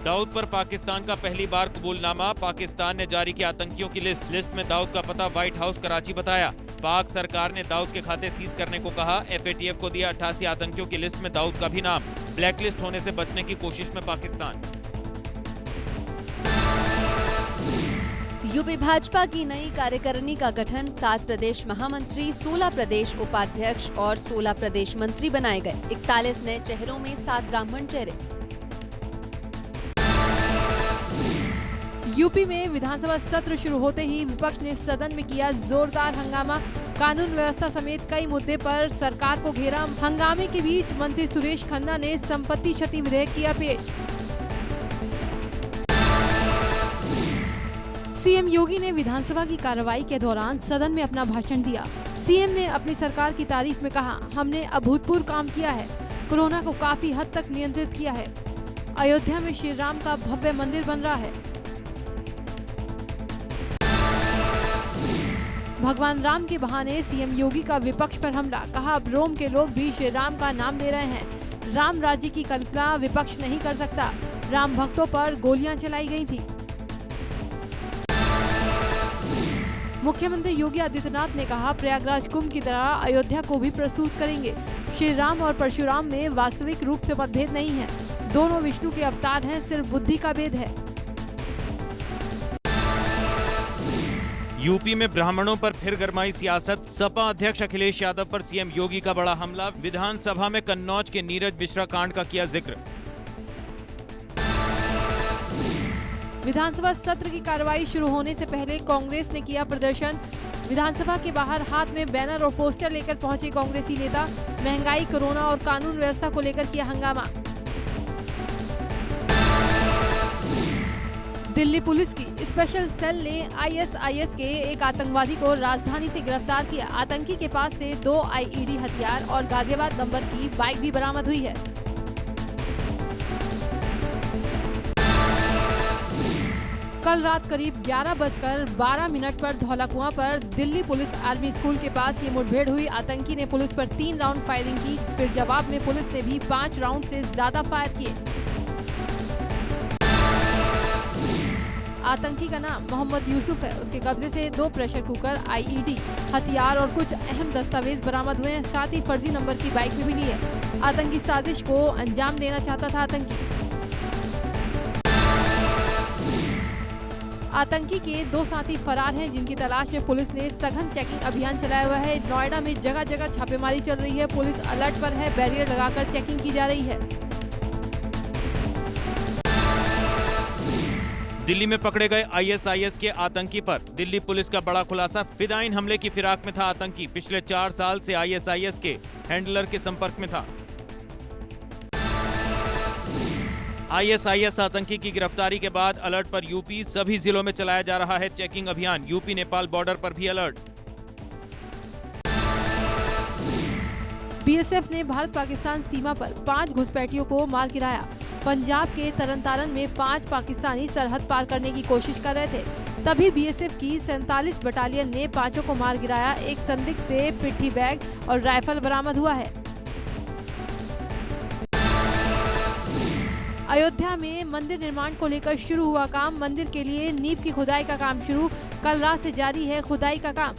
दाऊद पर पाकिस्तान का पहली बार कबूलनामा। पाकिस्तान ने जारी किया आतंकियों की लिस्ट में दाऊद का पता व्हाइट हाउस कराची बताया। पाक सरकार ने दाऊद के खाते सीज करने को कहा। FATF को दिया 88 आतंकियों की लिस्ट में दाऊद का भी नाम। ब्लैकलिस्ट होने से बचने की कोशिश में पाकिस्तान। यूपी भाजपा की नई कार्यकारिणी का गठन। 7 प्रदेश महामंत्री, 16 प्रदेश उपाध्यक्ष और 16 प्रदेश मंत्री बनाए गए। 41 नए चेहरों में 7 ब्राह्मण चेहरे। यूपी में विधानसभा सत्र शुरू होते ही विपक्ष ने सदन में किया जोरदार हंगामा। कानून व्यवस्था समेत कई मुद्दे पर सरकार को घेरा। हंगामे के बीच मंत्री सुरेश खन्ना ने संपत्ति क्षति विधेयक किया पेश। सीएम योगी ने विधानसभा की कार्रवाई के दौरान सदन में अपना भाषण दिया। सीएम ने अपनी सरकार की तारीफ में कहा, हमने अभूतपूर्व काम किया है, कोरोना को काफी हद तक नियंत्रित किया है, अयोध्या में श्री राम का भव्य मंदिर बन रहा है, भगवान राम के बहाने सीएम योगी का विपक्ष पर हमला। कहा, अब रोम के लोग भी श्री राम का नाम ले रहे हैं। राम राज्य की कल्पना विपक्ष नहीं कर सकता। राम भक्तों पर गोलियां चलाई गई थी। मुख्यमंत्री योगी आदित्यनाथ ने कहा, प्रयागराज कुंभ की तरह अयोध्या को भी प्रस्तुत करेंगे। श्री राम और परशुराम में वास्तविक रूप से मतभेद नहीं है, दोनों विष्णु के अवतार हैं, सिर्फ बुद्धि का भेद है। यूपी में ब्राह्मणों पर फिर गरमाई सियासत। सपा अध्यक्ष अखिलेश यादव पर सीएम योगी का बड़ा हमला। विधानसभा में कन्नौज के नीरज मिश्रा कांड का किया जिक्र। विधानसभा सत्र की कार्रवाई शुरू होने से पहले कांग्रेस ने किया प्रदर्शन। विधानसभा के बाहर हाथ में बैनर और पोस्टर लेकर पहुंचे कांग्रेसी नेता। महंगाई, कोरोना और कानून व्यवस्था को लेकर किया हंगामा। दिल्ली पुलिस की स्पेशल सेल ने ISIS के एक आतंकवादी को राजधानी से गिरफ्तार किया। आतंकी के पास से 2 IED हथियार और गाजियाबाद नंबर की बाइक भी बरामद हुई है। कल रात करीब 11:12 पर धौलाकुआं पर दिल्ली पुलिस आर्मी स्कूल के पास ये मुठभेड़ हुई। आतंकी ने पुलिस पर 3 राउंड फायरिंग की। फिर जवाब में पुलिस ने भी 5 राउंड से ज्यादा फायर किए। आतंकी का नाम मोहम्मद यूसुफ है। उसके कब्जे से 2 प्रेशर कुकर, IED हथियार और कुछ अहम दस्तावेज बरामद हुए हैं। साथ ही फर्जी नंबर की बाइक भी मिली है। आतंकी साजिश को अंजाम देना चाहता था आतंकी के 2 साथी फरार हैं, जिनकी तलाश में पुलिस ने सघन चेकिंग अभियान चलाया हुआ है। नोएडा में जगह जगह छापेमारी चल रही है। पुलिस अलर्ट पर है, बैरियर लगाकर चेकिंग की जा रही है। दिल्ली में पकड़े गए ISIS के आतंकी पर दिल्ली पुलिस का बड़ा खुलासा। फिदाइन हमले की फिराक में था आतंकी। पिछले 4 साल से ISIS के हैंडलर के संपर्क में था। ISIS आतंकी की गिरफ्तारी के बाद अलर्ट पर यूपी। सभी जिलों में चलाया जा रहा है चेकिंग अभियान। यूपी नेपाल बॉर्डर पर भी अलर्ट। BSF ने भारत पाकिस्तान सीमा पर 5 घुसपैठियों को मार गिराया। पंजाब के तरनतारन में 5 पाकिस्तानी सरहद पार करने की कोशिश कर रहे थे, तभी BSF की 47 बटालियन ने 5 को मार गिराया। एक संदिग्ध से पिट्ठी बैग और राइफल बरामद हुआ है। अयोध्या में मंदिर निर्माण को लेकर शुरू हुआ काम। मंदिर के लिए नींव की खुदाई का काम शुरू। कल रात से जारी है खुदाई का काम।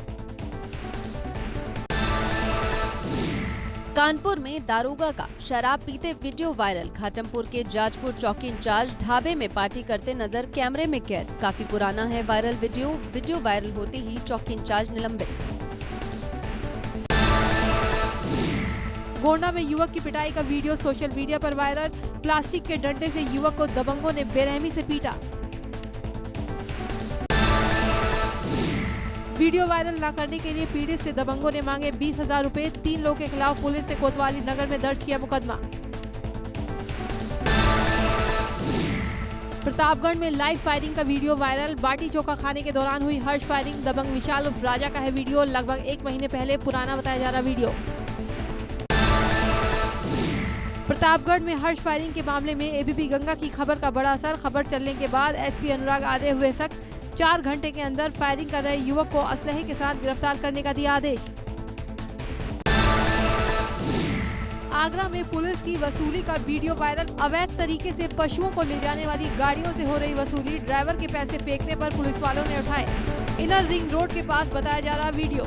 कानपुर में दारोगा का शराब पीते वीडियो वायरल। घाटमपुर के जाजपुर चौकी इंचार्ज ढाबे में पार्टी करते नजर कैमरे में कैद। काफी पुराना है वायरल वीडियो वायरल होते ही चौकी इंचार्ज निलंबित। गोंडा में युवक की पिटाई का वीडियो सोशल मीडिया पर वायरल। प्लास्टिक के डंडे से युवक को दबंगों ने बेरहमी से पीटा। वीडियो वायरल न करने के लिए पीड़ित से दबंगों ने मांगे 20,000 रुपए। 3 लोगों के खिलाफ पुलिस ने कोतवाली नगर में दर्ज किया मुकदमा। प्रतापगढ़ में लाइव फायरिंग का वीडियो वायरल। बाटी चोखा खाने के दौरान हुई हर्ष फायरिंग। दबंग विशाल उर्फ राजा का है वीडियो। लगभग 1 महीने पहले पुराना बताया जा रहा वीडियो। प्रतापगढ़ में हर्ष फायरिंग के मामले में ABP गंगा की खबर का बड़ा असर। खबर चलने के बाद SP अनुराग आर्य हुए सख्त। 4 घंटे के अंदर फायरिंग कर रहे युवक को असलहे के साथ गिरफ्तार करने का दिया आदेश। आगरा में पुलिस की वसूली का वीडियो वायरल। अवैध तरीके से पशुओं को ले जाने वाली गाड़ियों से हो रही वसूली। ड्राइवर के पैसे फेंकने पर पुलिस वालों ने उठाए। इनर रिंग रोड के पास बताया जा रहा वीडियो।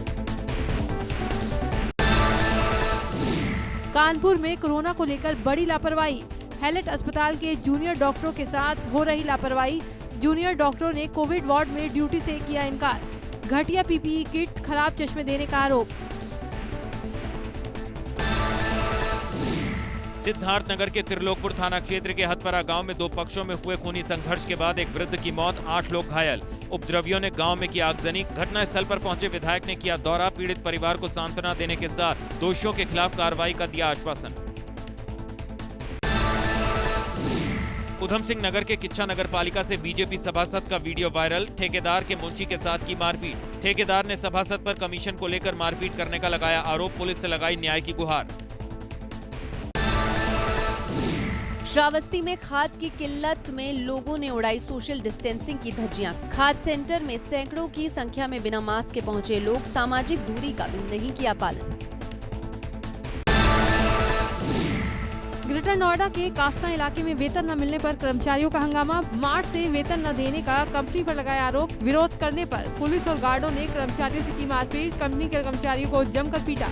कानपुर में कोरोना को लेकर बड़ी लापरवाही। हैलेट अस्पताल के जूनियर डॉक्टरों के साथ हो रही लापरवाही। जूनियर डॉक्टरों ने कोविड वार्ड में ड्यूटी से किया इनकार। घटिया पीपीई किट, खराब चश्मे देने का आरोप। सिद्धार्थनगर के त्रिलोकपुर थाना क्षेत्र के हथपरा गांव में दो पक्षों में हुए खूनी संघर्ष के बाद एक वृद्ध की मौत, 8 लोग घायल। उपद्रवियों ने गांव में किया आगजनी। घटनास्थल पर पहुंचे विधायक ने किया दौरा। पीड़ित परिवार को सांत्वना देने के साथ दोषियों के खिलाफ कार्रवाई का दिया आश्वासन। उधम सिंह नगर के किच्छा नगर पालिका से बीजेपी सभासद का वीडियो वायरल। ठेकेदार के मुंशी के साथ की मारपीट। ठेकेदार ने सभासद पर कमीशन को लेकर मारपीट करने का लगाया आरोप। पुलिस से लगाई न्याय की गुहार। श्रावस्ती में खाद की किल्लत में लोगों ने उड़ाई सोशल डिस्टेंसिंग की धज्जियां। खाद सेंटर में सैकड़ों की संख्या में बिना मास्क के पहुंचे लोग। सामाजिक दूरी का भी नहीं किया पालन। ग्रेटर नोएडा के कास्ता इलाके में वेतन न मिलने पर कर्मचारियों का हंगामा। मार्च से वेतन न देने का कंपनी पर लगाया आरोप। विरोध करने पर पुलिस और गार्डों ने कर्मचारियों से की मारपीट। कंपनी के कर्मचारियों को जमकर पीटा।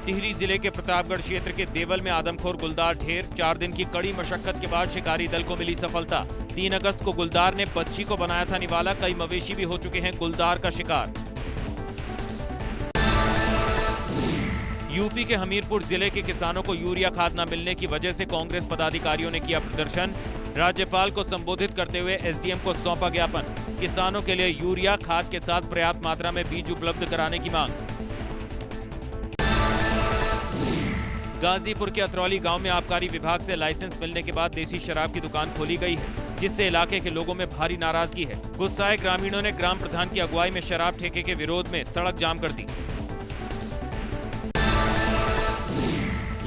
टिहरी जिले के प्रतापगढ़ क्षेत्र के देवल में आदमखोर गुलदार ढेर। 4 दिन की कड़ी मशक्कत के बाद शिकारी दल को मिली सफलता। 3 अगस्त को गुलदार ने बच्ची को बनाया था निवाला। कई मवेशी भी हो चुके हैं गुलदार का शिकार। यूपी के हमीरपुर जिले के किसानों को यूरिया खाद न मिलने की वजह से कांग्रेस पदाधिकारियों ने किया प्रदर्शन। राज्यपाल को संबोधित करते हुए एसडीएम को सौंपा ज्ञापन। किसानों के लिए यूरिया खाद के साथ पर्याप्त मात्रा में बीज उपलब्ध कराने की मांग। गाजीपुर के अतरौली गांव में आबकारी विभाग से लाइसेंस मिलने के बाद देसी शराब की दुकान खोली गई है, जिससे इलाके के लोगों में भारी नाराजगी है। गुस्साए ग्रामीणों ने ग्राम प्रधान की अगुवाई में शराब ठेके के विरोध में सड़क जाम कर दी।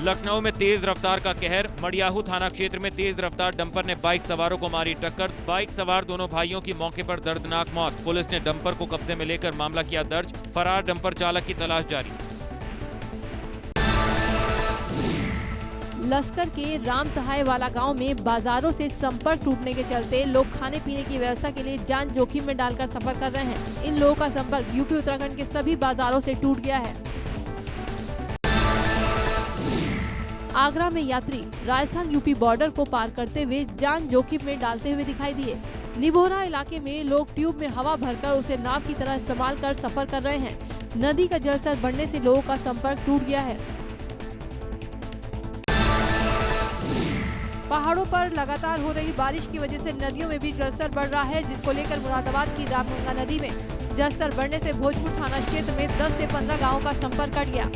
लखनऊ में तेज रफ्तार का कहर। मडियाहू थाना क्षेत्र में तेज रफ्तार डंपर ने बाइक सवारों को मारी टक्कर। बाइक सवार दोनों भाइयों की मौके पर दर्दनाक मौत। पुलिस ने डंपर को कब्जे में लेकर मामला किया दर्ज। फरार डंपर चालक की तलाश जारी। लश्कर के राम सहाय वाला गांव में बाजारों से संपर्क टूटने के चलते लोग खाने पीने की व्यवस्था के लिए जान जोखिम में डालकर सफर कर रहे हैं। इन लोगों का संपर्क यूपी उत्तराखंड के सभी बाजारों से टूट गया है। आगरा में यात्री राजस्थान यूपी बॉर्डर को पार करते हुए जान जोखिम में डालते हुए दिखाई दिए। निभोरा इलाके में लोग ट्यूब में हवा भरकर उसे नाव की तरह इस्तेमाल कर सफर कर रहे हैं। नदी का जलस्तर बढ़ने से लोगों का संपर्क टूट गया है। पहाड़ों पर लगातार हो रही बारिश की वजह से नदियों में भी जलस्तर बढ़ रहा है, जिसको लेकर मुरादाबाद की रामगंगा नदी में जलस्तर बढ़ने से भोजपुर थाना क्षेत्र में 10 से 15 गांवों का संपर्क कट गया।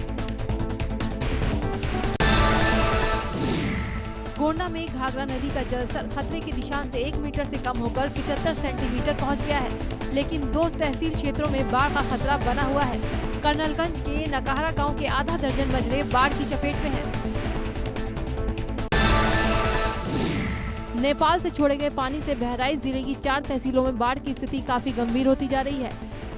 गोंडा में घाघरा नदी का जलस्तर खतरे के निशान से 1 मीटर से कम होकर 75 सेंटीमीटर पहुंच गया है, लेकिन 2 तहसील क्षेत्रों में बाढ़ का खतरा बना हुआ है। कर्नलगंज के नकाहरा गांव के आधा दर्जन मजरे बाढ़ की चपेट में हैं। नेपाल से छोड़े गए पानी से बहराइच जिले की 4 तहसीलों में बाढ़ की स्थिति काफी गंभीर होती जा रही है।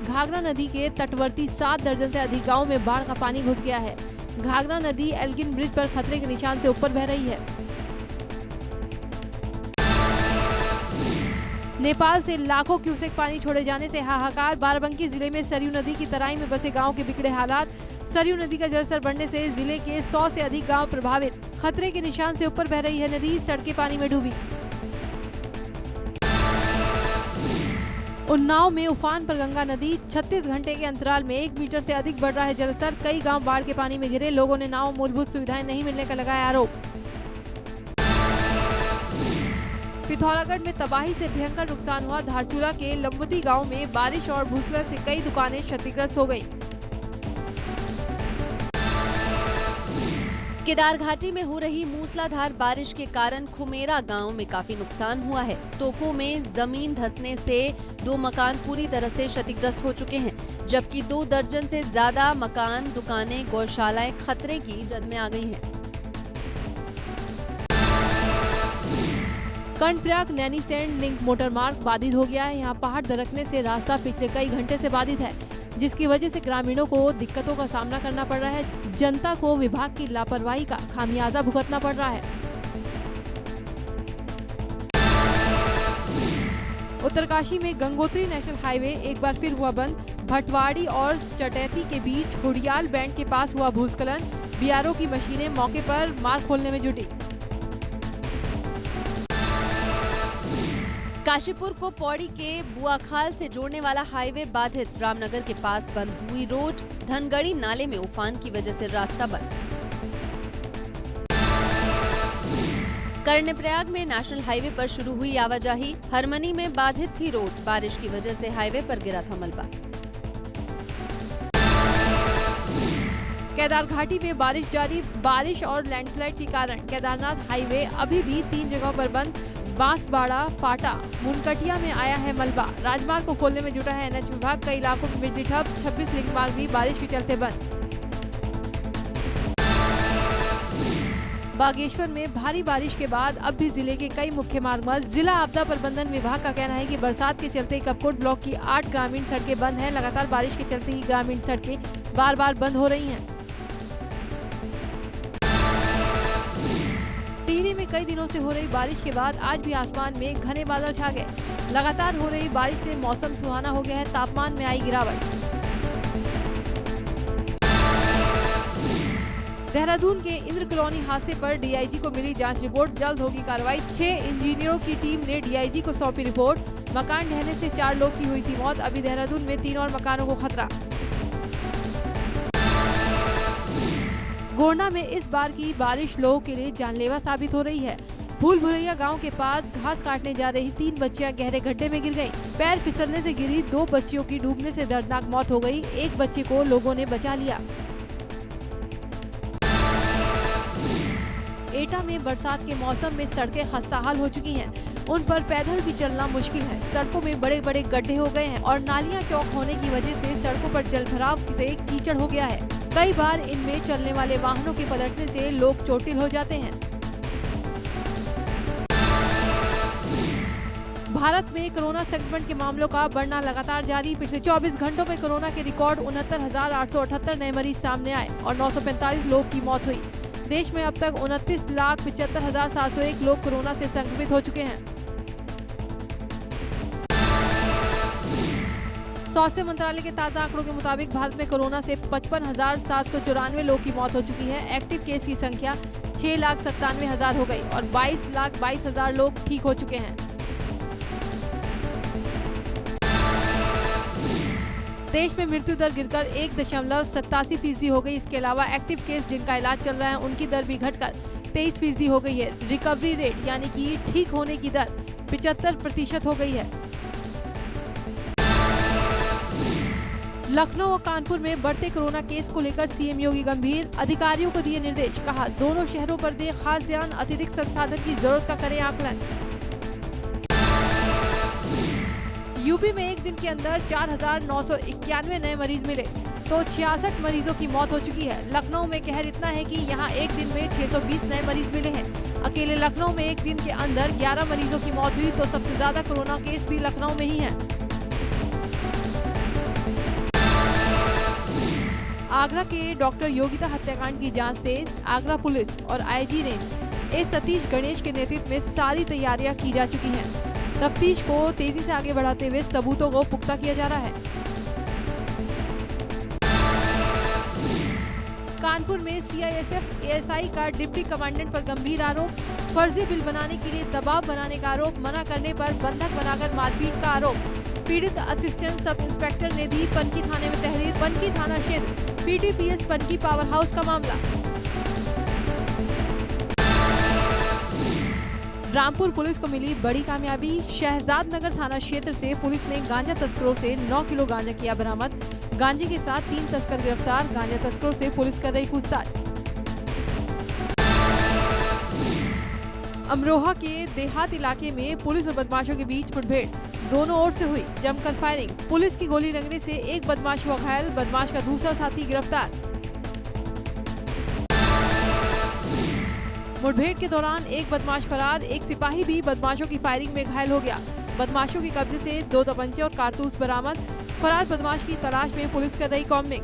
घाघरा नदी के तटवर्ती 7 दर्जन से अधिक गाँव में बाढ़ का पानी घुस गया है। घाघरा नदी एल्गिन ब्रिज पर खतरे के निशान से ऊपर बह रही है। नेपाल से लाखों क्यूसेक पानी छोड़े जाने से हाहाकार। बाराबंकी जिले में सरयू नदी की तराई में बसे गांव के बिगड़े हालात। सरयू नदी का जलस्तर बढ़ने से जिले के 100 से अधिक गांव प्रभावित। खतरे के निशान से ऊपर बह रही है नदी। सड़कें पानी में डूबी। उन्नाव में उफान पर गंगा नदी। 36 घंटे के अंतराल में 1 मीटर से अधिक बढ़ रहा है जलस्तर। कई गांव बाढ़ के पानी में घिरे। लोगों ने नाव मूलभूत सुविधाएं नहीं मिलने का लगाया आरोप। पिथौरागढ़ में तबाही से भयंकर नुकसान हुआ। धारचूला के लंबुदी गांव में बारिश और भूस्खलन से कई दुकानें क्षतिग्रस्त हो गयी। केदार घाटी में हो रही मूसलाधार बारिश के कारण खुमेरा गांव में काफी नुकसान हुआ है। तोको में जमीन धंसने से 2 मकान पूरी तरह से क्षतिग्रस्त हो चुके हैं, जबकि 2 दर्जन से ज्यादा मकान, दुकानें, गौशालाएं खतरे की जद में आ गई हैं। कर्णप्रयाग नैनीसैंड लिंक मोटर मार्ग बाधित हो गया है। यहाँ पहाड़ दरकने से रास्ता पिछले कई घंटे से बाधित है। जिसकी वजह से ग्रामीणों को दिक्कतों का सामना करना पड़ रहा है। जनता को विभाग की लापरवाही का खामियाजा भुगतना पड़ रहा है। उत्तरकाशी में गंगोत्री नेशनल हाईवे एक बार फिर हुआ बंद। भटवाड़ी और चटैती के बीच हुडियाल बैंड के पास हुआ भूस्खलन। बीआरओ की मशीनें मौके पर मार्ग खोलने में जुटी। काशीपुर को पौड़ी के बुआखाल से जोड़ने वाला हाईवे बाधित। रामनगर के पास बंद हुई रोड। धनगढ़ी नाले में उफान की वजह से रास्ता बंद। कर्णप्रयाग में नेशनल हाईवे पर शुरू हुई आवाजाही। हरमनी में बाधित थी रोड। बारिश की वजह से हाईवे पर गिरा था मलबा। केदार घाटी में बारिश जारी। बारिश और लैंडस्लाइड के कारण केदारनाथ हाईवे अभी भी 3 जगहों पर बंद। बांसबाड़ा, फाटा, मुनकटिया में आया है मलबा। राजमार्ग को खोलने में जुटा है एनएच विभाग। कई इलाकों में बिजली ठप। 26 लिंक मार्ग भी बारिश के चलते बंद। बागेश्वर में भारी बारिश के बाद अब भी जिले के कई मुख्य मार्ग बंद। जिला आपदा प्रबंधन विभाग का कहना है कि बरसात के चलते कपकोट ब्लॉक की 8 ग्रामीण सड़कें बंद हैं। लगातार बारिश के चलते ही ग्रामीण सड़कें बार-बार बंद हो रही हैं। टिहरी में कई दिनों से हो रही बारिश के बाद आज भी आसमान में घने बादल छा गए। लगातार हो रही बारिश से मौसम सुहाना हो गया है। तापमान में आई गिरावट। देहरादून के इंद्र कॉलोनी हादसे पर डीआईजी को मिली जांच रिपोर्ट। जल्द होगी कार्रवाई। 6 इंजीनियरों की टीम ने डीआईजी को सौंपी रिपोर्ट। मकान ढहने से 4 लोग की हुई थी मौत। अभी देहरादून में 3 और मकानों को खतरा। गोंडा में इस बार की बारिश लोगों के लिए जानलेवा साबित हो रही है। भूल भुलैया गांव के पास घास काटने जा रही 3 बच्चियां गहरे गड्ढे में गिर गईं। पैर फिसलने से गिरी 2 बच्चियों की डूबने से दर्दनाक मौत हो गई। एक बच्चे को लोगों ने बचा लिया। एटा में बरसात के मौसम में सड़कें खस्ताहाल हो चुकी हैं। उन पर पैदल भी चलना मुश्किल है। सड़कों में बड़े बड़े गड्ढे हो गए हैं और नालियां चौक होने की वजह से सड़कों पर जलभराव से कीचड़ हो गया है। कई बार इनमें चलने वाले वाहनों के पलटने से लोग चोटिल हो जाते हैं। भारत में कोरोना संक्रमण के मामलों का बढ़ना लगातार जारी। पिछले 24 घंटों में कोरोना के रिकॉर्ड 69,878 नए मरीज सामने आए और 945 लोग की मौत हुई। देश में अब तक 29,75,701 लोग कोरोना से संक्रमित हो चुके हैं। स्वास्थ्य मंत्रालय के ताज़ा आंकड़ों के मुताबिक भारत में कोरोना से 55,794 लोग की मौत हो चुकी है। एक्टिव केस की संख्या 6,97,000 हो गई और 22,22,000 लोग ठीक हो चुके हैं। देश में मृत्यु दर गिरकर 1.87% हो गई। इसके अलावा एक्टिव केस जिनका इलाज चल रहा है उनकी दर भी घटकर 23% हो गई है। रिकवरी रेट यानी कि ठीक होने की दर 75% हो गई है। लखनऊ और कानपुर में बढ़ते कोरोना केस को लेकर सीएम योगी गंभीर। अधिकारियों को दिए निर्देश। कहा दोनों शहरों पर दें खास ध्यान। अतिरिक्त संसाधन की जरूरत का करें आकलन। यूपी में एक दिन के अंदर 4,991 नए मरीज मिले तो 66 मरीजों की मौत हो चुकी है। लखनऊ में कहर इतना है कि यहां एक दिन में 620 नए मरीज मिले हैं। अकेले लखनऊ में एक दिन के अंदर 11 मरीजों की मौत हुई तो सबसे ज्यादा कोरोना केस भी लखनऊ में ही हैं। आगरा के डॉक्टर योगिता हत्याकांड की जांच तेज। आगरा पुलिस और आईजी ने एस सतीश गणेश के नेतृत्व में सारी तैयारियां की जा चुकी हैं। तफ्तीश को तेजी से आगे बढ़ाते हुए सबूतों को पुख्ता किया जा रहा है। कानपुर में सीआईएसएफ एएसआई का डिप्टी कमांडेंट पर गंभीर आरोप। फर्जी बिल बनाने के लिए दबाव बनाने का आरोप। मना करने पर बंधक बनाकर मारपीट का आरोप। पीड़ित असिस्टेंट सब इंस्पेक्टर ने दी पनकी थाने में तहरीर। पनकी थाना क्षेत्र पीटीपीएस पनकी पावर हाउस का मामला। रामपुर पुलिस को मिली बड़ी कामयाबी। शहजाद नगर थाना क्षेत्र से पुलिस ने गांजा तस्करों से 9 किलो गांजा किया बरामद। गांजे के साथ 3 तस्कर गिरफ्तार। गांजा तस्करों से पुलिस कर रही पूछताछ। अमरोहा के देहात इलाके में पुलिस और बदमाशों के बीच मुठभेड़। दोनों ओर से हुई जमकर फायरिंग। पुलिस की गोली लगने से एक बदमाश हुआ घायल। बदमाश का दूसरा साथी गिरफ्तार। मुठभेड़ के दौरान एक बदमाश फरार। एक सिपाही भी बदमाशों की फायरिंग में घायल हो गया। बदमाशों के कब्जे से 2 तपंचे और कारतूस बरामद। फरार बदमाश की तलाश में पुलिस कर रही कॉम्बिंग।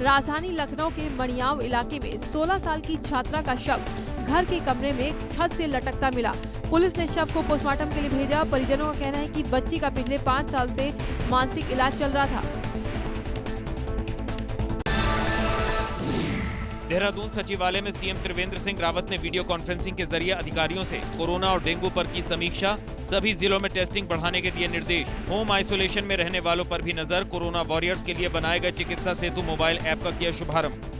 राजधानी लखनऊ के मणियाव इलाके में 16 साल की छात्रा का शव घर के कमरे में छत से लटकता मिला। पुलिस ने शव को पोस्टमार्टम के लिए भेजा। परिजनों का कहना है कि बच्ची का पिछले 5 साल से मानसिक इलाज चल रहा था। देहरादून सचिवालय में सीएम त्रिवेंद्र सिंह रावत ने वीडियो कॉन्फ्रेंसिंग के जरिए अधिकारियों से कोरोना और डेंगू पर की समीक्षा। सभी जिलों में टेस्टिंग बढ़ाने के दिए निर्देश। होम आइसोलेशन में रहने वालों पर भी नजर। कोरोना वॉरियर्स के लिए बनाए गए चिकित्सा सेतु मोबाइल ऐप का किया शुभारंभ।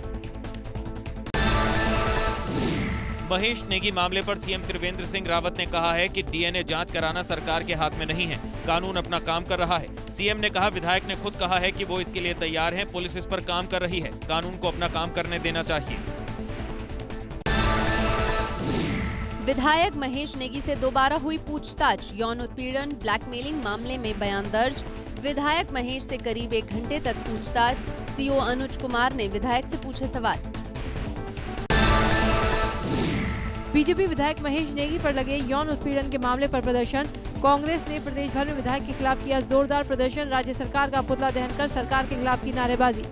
महेश नेगी मामले पर सीएम त्रिवेंद्र सिंह रावत ने कहा है कि डीएनए जांच कराना सरकार के हाथ में नहीं है, कानून अपना काम कर रहा है। सीएम ने कहा विधायक ने खुद कहा है कि वो इसके लिए तैयार हैं, पुलिस इस पर काम कर रही है, कानून को अपना काम करने देना चाहिए। विधायक महेश नेगी से दोबारा हुई पूछताछ। यौन उत्पीड़न ब्लैकमेलिंग मामले में बयान दर्ज। विधायक महेश से करीब 1 घंटे तक पूछताछ। सीओ अनुज कुमार ने विधायक से पूछे सवाल। बीजेपी विधायक महेश नेगी पर लगे यौन उत्पीड़न के मामले पर प्रदर्शन। कांग्रेस ने प्रदेश भर में विधायक के खिलाफ किया जोरदार प्रदर्शन। राज्य सरकार का पुतला दहन कर सरकार के खिलाफ की नारेबाजी।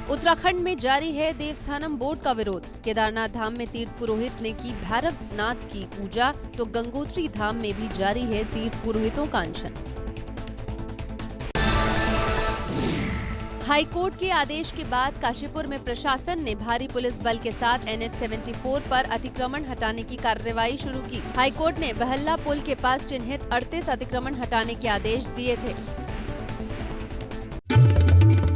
उत्तराखंड में जारी है देवस्थानम बोर्ड का विरोध। केदारनाथ धाम में तीर्थ पुरोहित ने की भैरवनाथ की पूजा, तो गंगोत्री धाम में भी जारी है तीर्थ पुरोहितों का अनशन। हाईकोर्ट के आदेश के बाद काशीपुर में प्रशासन ने भारी पुलिस बल के साथ NH 74 पर अतिक्रमण हटाने की कार्रवाई शुरू की। हाईकोर्ट ने बहल्ला पुल के पास चिन्हित 38 अतिक्रमण हटाने के आदेश दिए थे।